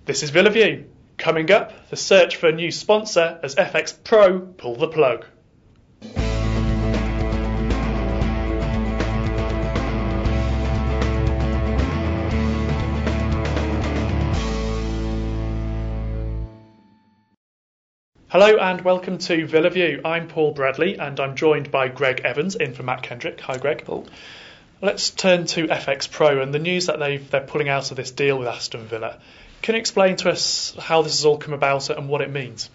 This is Villa View. Coming up, the search for a new sponsor as FX Pro pull the plug. Hello and welcome to Villa View. I'm Paul Bradley and I'm joined by Greg Evans in for Matt Kendrick. Hi Greg. Paul. Let's turn to FX Pro and the news that they're pulling out of this deal with Aston Villa. Can you explain to us how this has all come about and what it means?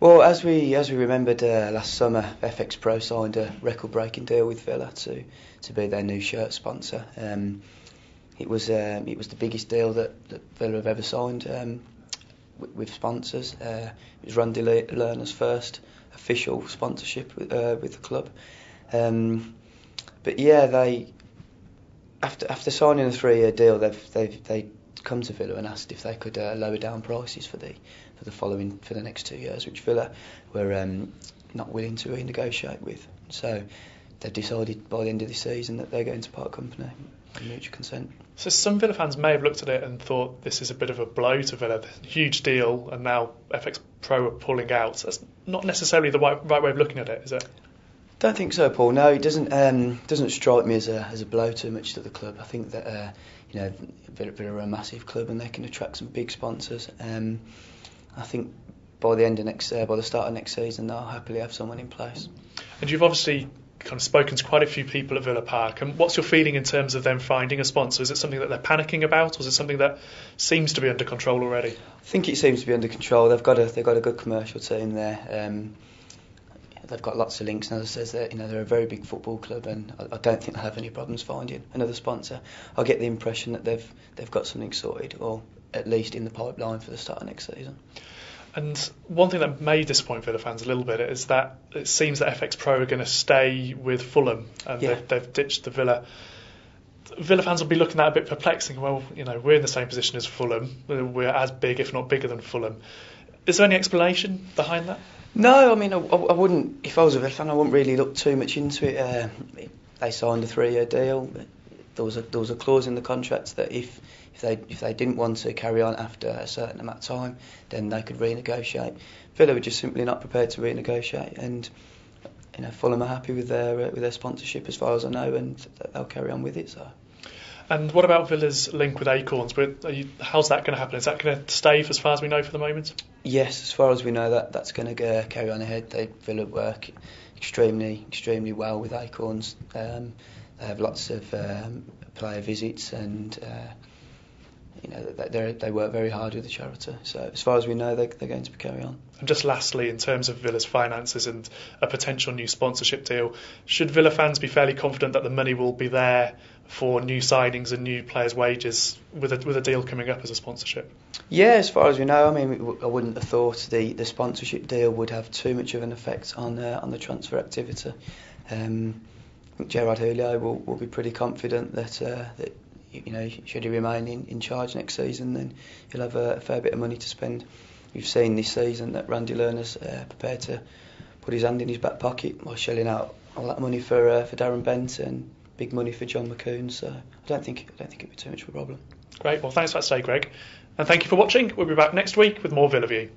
Well, as we remembered last summer, FX Pro signed a record-breaking deal with Villa to be their new shirt sponsor. It was the biggest deal that Villa have ever signed with sponsors. It was Randy Lerner's first official sponsorship with the club. But yeah, they after signing a 3-year deal, they come to Villa and asked if they could lower down prices for the next 2 years, which Villa were not willing to renegotiate with. So they've decided by the end of the season that they're going to part company on mutual consent. So some Villa fans may have looked at it and thought this is a bit of a blow to Villa, huge deal, and now FX Pro are pulling out. That's not necessarily the right way of looking at it, is it? Don't think so, Paul. No, it doesn't strike me as a blow too much to the club. I think that Villa are a massive club and they can attract some big sponsors. I think by the start of next season, they'll happily have someone in place. And you've obviously kind of spoken to quite a few people at Villa Park. And what's your feeling in terms of them finding a sponsor? Is it something that they're panicking about, or is it something that seems to be under control already? I think it seems to be under control. They've got a good commercial team there. They've got lots of links, and as I said, they're a very big football club, and I don't think they'll have any problems finding another sponsor. I get the impression that they've got something sorted, or at least in the pipeline for the start of next season. And one thing that may disappoint Villa fans a little bit is that it seems that FX Pro are going to stay with Fulham, and they've ditched the Villa. Villa fans will be looking at it a bit perplexing. Well, we're in the same position as Fulham. We're as big, if not bigger than Fulham. Is there any explanation behind that? No, I mean, I wouldn't. If I was a Villa fan, I wouldn't really look too much into it. They signed a 3-year deal. There was a clause in the contract that if they didn't want to carry on after a certain amount of time, then they could renegotiate. Villa were just simply not prepared to renegotiate, and Fulham are happy with their sponsorship as far as I know, and they'll carry on with it. So. And what about Villa's link with Acorns? How's that going to happen? Is that going to stay as far as we know for the moment? Yes, as far as we know, that's going to carry on ahead. Villa work extremely well with Acorns. They have lots of player visits, and they work very hard with the charity. So as far as we know, they're going to carry on. And just lastly, in terms of Villa's finances and a potential new sponsorship deal, should Villa fans be fairly confident that the money will be there for new signings and new players' wages with a deal coming up as a sponsorship? Yeah, as far as we know, I mean, I wouldn't have thought the sponsorship deal would have too much of an effect on the transfer activity. I think Gerard Houllier will be pretty confident that should he remain in charge next season, then he'll have a fair bit of money to spend. We've seen this season that Randy Lerner's prepared to put his hand in his back pocket while shelling out all that money for Darren Bent and big money for John McCoon. So I don't think it'll be too much of a problem. Great. Well, thanks for that today, Greg. And thank you for watching. We'll be back next week with more Villa View.